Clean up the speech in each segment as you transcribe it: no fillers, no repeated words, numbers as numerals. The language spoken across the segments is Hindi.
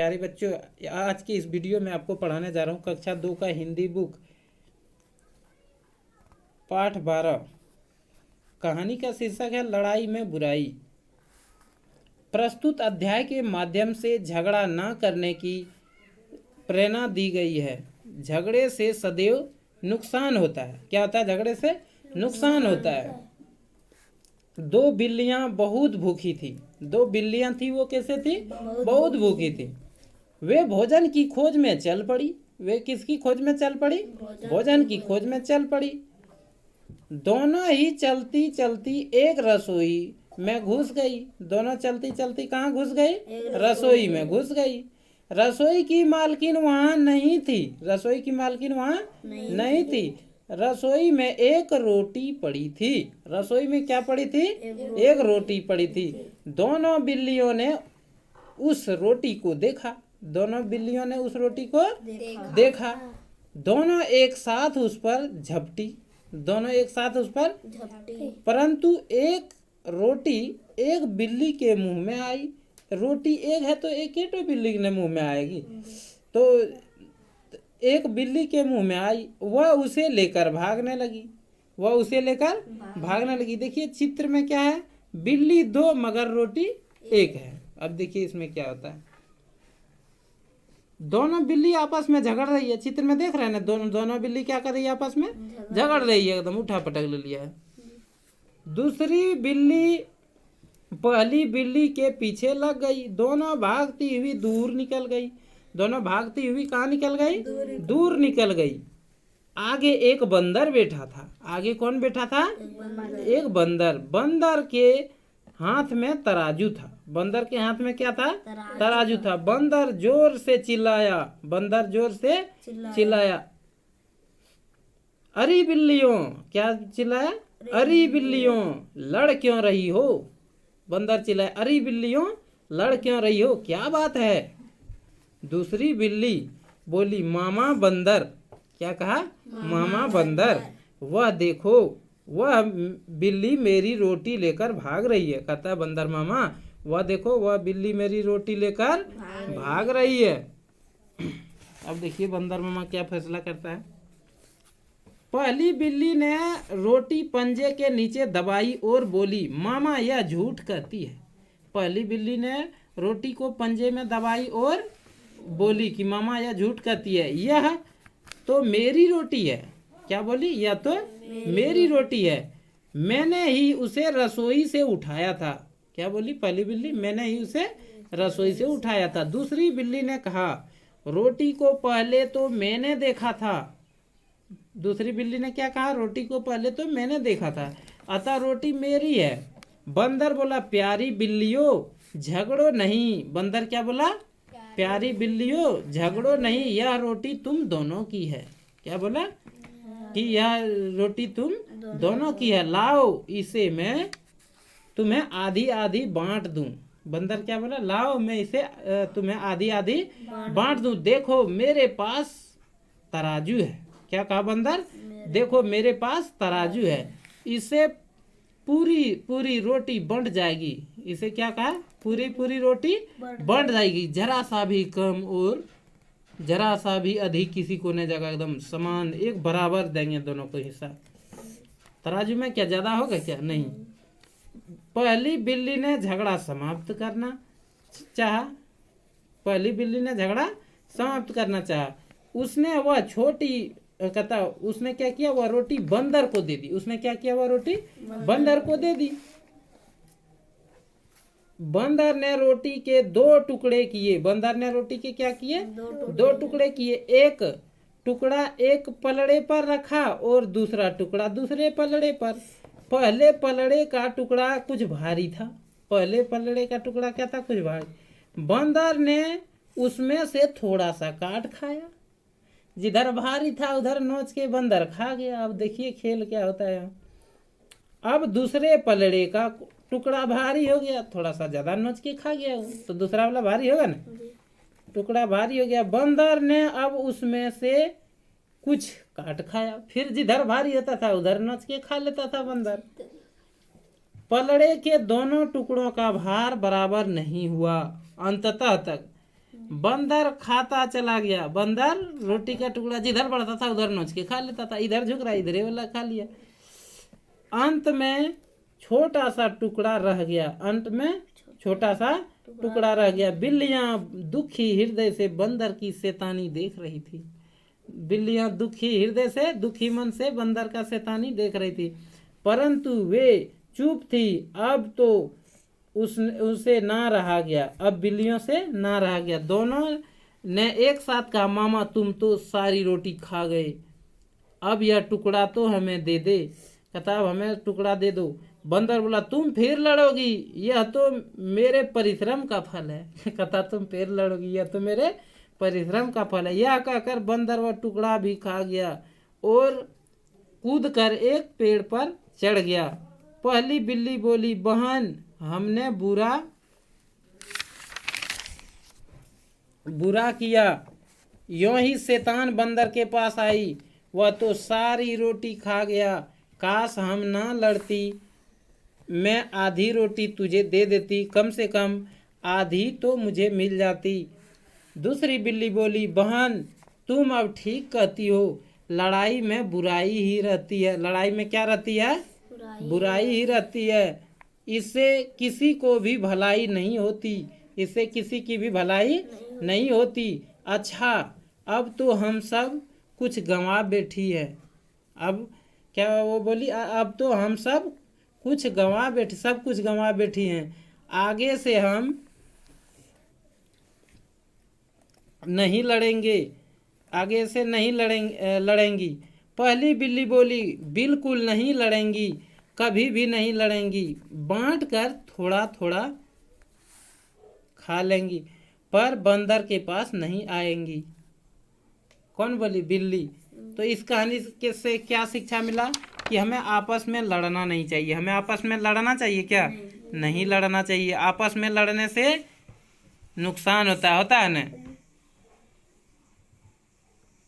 प्यारे बच्चों, आज की इस वीडियो में आपको पढ़ाने जा रहा हूँ कक्षा 2 का हिंदी बुक पाठ 12। कहानी का शीर्षक है लड़ाई में बुराई। प्रस्तुत अध्याय के माध्यम से झगड़ा न करने की प्रेरणा दी गई है। झगड़े से सदैव नुकसान होता है। क्या होता है? झगड़े से नुकसान होता है। दो बिल्लियां बहुत भूखी थी। दो बिल्लियां थी, वो कैसे थी? बहुत भूखी थी। वे भोजन की खोज में चल पड़ी। वे किसकी खोज में चल पड़ी? भोजन की खोज में चल पड़ी। दोनों ही चलती चलती एक रसोई में घुस गई। दोनों चलती चलती कहाँ घुस गई? रसोई में घुस गई। रसोई की मालकिन वहां नहीं थी। रसोई की मालकिन वहां नहीं थी। रसोई में एक रोटी पड़ी थी। रसोई में क्या पड़ी थी? एक रोटी पड़ी थी। दोनों बिल्लियों ने उस रोटी को देखा। दोनों बिल्लियों ने उस रोटी को देखा। दोनों एक साथ उस पर झपटी। दोनों एक साथ उस पर परंतु एक रोटी एक बिल्ली के मुंह में आई। रोटी एक है तो एक ही तो बिल्ली के मुंह में आएगी। तो एक बिल्ली के मुंह में आई। वह उसे लेकर भागने लगी। वह उसे लेकर भागने लगी। देखिए चित्र में क्या है? बिल्ली दो मगर रोटी एक है। अब देखिए इसमें क्या होता है। दोनों बिल्ली आपस में झगड़ रही है। चित्र में देख रहे हैं ना, दोनों बिल्ली क्या कर रही है? आपस में झगड़ रही है। एकदम उठा पटक ले लिया है। दूसरी बिल्ली पहली बिल्ली के पीछे लग गई। दोनों भागती हुई दूर निकल गई। दोनों भागती हुई कहाँ निकल गई? दूर निकल गई। आगे एक बंदर बैठा था। आगे कौन बैठा था? एक बंदर। बंदर के हाथ में तराजू था। बंदर के हाथ में क्या था? तराजू था। बंदर जोर से चिल्लाया। बंदर जोर से चिल्लाया, अरे बिल्लियों! क्या चिल्लाया? अरे बिल्लियों, लड़ क्यों रही हो? बंदर चिल्लाया, अरे बिल्लियों, लड़ क्यों रही हो? क्या बात है? दूसरी बिल्ली बोली, मामा बंदर। क्या कहा? मामा बंदर। वह देखो, वह बिल्ली मेरी रोटी लेकर भाग रही है। कहता है बंदर मामा, वह देखो, वह बिल्ली मेरी रोटी लेकर भाग रही है। अब देखिए बंदर मामा क्या फैसला करता है। पहली बिल्ली ने रोटी पंजे के नीचे दबाई और बोली, मामा यह झूठ कहती है। पहली बिल्ली ने रोटी को पंजे में दबाई और बोली कि मामा यह झूठ कहती है, यह तो मेरी रोटी है। क्या बोली? यह तो मेरी रोटी है। मैंने ही उसे रसोई से उठाया था। क्या बोली पहली बिल्ली? मैंने ही उसे रसोई से उठाया था। दूसरी बिल्ली ने कहा, रोटी को पहले तो मैंने देखा था। दूसरी बिल्ली ने क्या कहा? रोटी को पहले तो मैंने देखा था, अतः रोटी मेरी है। बंदर बोला, प्यारी बिल्लियों झगड़ो नहीं। बंदर क्या बोला? प्यारी बिल्लियों झगड़ो नहीं, यह रोटी तुम दोनों की है। क्या बोला? कि यह रोटी तुम दोनों की है। लाओ इसे मैं तुम्हें आधी आधी बांट दूं। बंदर क्या बोला? लाओ मैं इसे तुम्हें आधी आधी बांट दूं। देखो मेरे पास तराजू है। क्या कहा बंदर? देखो मेरे पास तराजू है। इसे पूरी पूरी रोटी बंट जाएगी। इसे क्या कहा? पूरी पूरी रोटी बंट जाएगी। जरा सा भी कम और जरा सा भी अधिक किसी को नहीं जाएगा। एकदम समान एक बराबर देंगे दोनों को हिस्सा। तराजू में क्या ज्यादा होगा? क्या नहीं। पहली बिल्ली ने झगड़ा समाप्त करना चाहा। पहली बिल्ली ने झगड़ा समाप्त करना चाहा। उसने वह छोटी कहता, उसने क्या किया? वह रोटी बंदर को दे दी। उसने क्या किया? वह रोटी बंदर को दे दी। बंदर ने रोटी के दो टुकड़े किए। बंदर ने रोटी के क्या किए? दो टुकड़े किए। एक टुकड़ा एक पलड़े पर रखा और दूसरा टुकड़ा दूसरे पलड़े पर। पहले पलड़े का टुकड़ा कुछ भारी था। पहले पलड़े का टुकड़ा क्या था? कुछ भारी। बंदर ने उसमें से थोड़ा सा काट खाया। जिधर भारी था उधर नोच के बंदर खा गया। अब देखिए खेल क्या होता है। अब दूसरे पलड़े का टुकड़ा भारी हो गया, थोड़ा सा ज्यादा नोच के खा गया, तो दूसरा वाला भारी होगा ना। टुकड़ा भारी हो गया। बंदर ने अब उसमें से कुछ काट खाया। फिर जिधर भारी होता था उधर नोच के खा लेता था बंदर। पलड़े के दोनों टुकड़ों का भार बराबर नहीं हुआ। अंततः तक बंदर खाता चला गया। बंदर रोटी का टुकड़ा जिधर बढ़ता था उधर नोच के खा लेता था, इधर झुक रहा इधर वाला खा लिया। अंत में छोटा सा टुकड़ा रह गया, अंत में छोटा सा टुकड़ा रह गया। बिल्लियां दुखी हृदय से बंदर की शैतानी देख रही थी। बिल्लियां दुखी हृदय से, दुखी मन से बंदर का शैतानी देख रही थी, परंतु वे चुप थी। अब तो उसे ना रहा गया, अब बिल्लियों से ना रहा गया। दोनों ने एक साथ कहा, मामा तुम तो सारी रोटी खा गए, अब यह टुकड़ा तो हमें दे दे। कहता अब हमें टुकड़ा दे दो। बंदर बोला तुम फिर लड़ोगी, यह तो मेरे परिश्रम का फल है। कहता तुम फिर लड़ोगी, यह तो मेरे परिश्रम का फल है। यह कहकर बंदर वह टुकड़ा भी खा गया और कूदकर एक पेड़ पर चढ़ गया। पहली बिल्ली बोली, बहन हमने बुरा किया। यों ही शैतान बंदर के पास आई, वह तो सारी रोटी खा गया। काश हम ना लड़ती, मैं आधी रोटी तुझे दे देती, कम से कम आधी तो मुझे मिल जाती। दूसरी बिल्ली बोली, बहन तुम अब ठीक कहती हो, लड़ाई में बुराई ही रहती है। लड़ाई में क्या रहती है? बुराई ही रहती है। इससे किसी को भी भलाई नहीं होती, इससे किसी की भी भलाई नहीं होती। अच्छा अब तो हम सब कुछ गंवा बैठी है। अब क्या वो बोली, अब तो हम सब कुछ गंवा बैठी हैं। आगे से हम नहीं लड़ेंगे, आगे से नहीं लड़ेंगी। पहली बिल्ली बोली, बिल्कुल नहीं लड़ेंगी, कभी भी नहीं लड़ेंगी, बांट कर थोड़ा थोड़ा खा लेंगी, पर बंदर के पास नहीं आएंगी। कौन बोली? बिल्ली। तो इस कहानी से क्या शिक्षा मिला कि हमें आपस में लड़ना नहीं चाहिए। हमें आपस में लड़ना चाहिए क्या? नहीं लड़ना चाहिए। आपस में लड़ने से नुकसान होता है ना।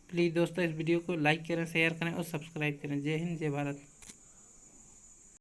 प्लीज़ दोस्तों इस वीडियो को लाइक करें, शेयर करें और सब्सक्राइब करें। जय हिंद, जय भारत।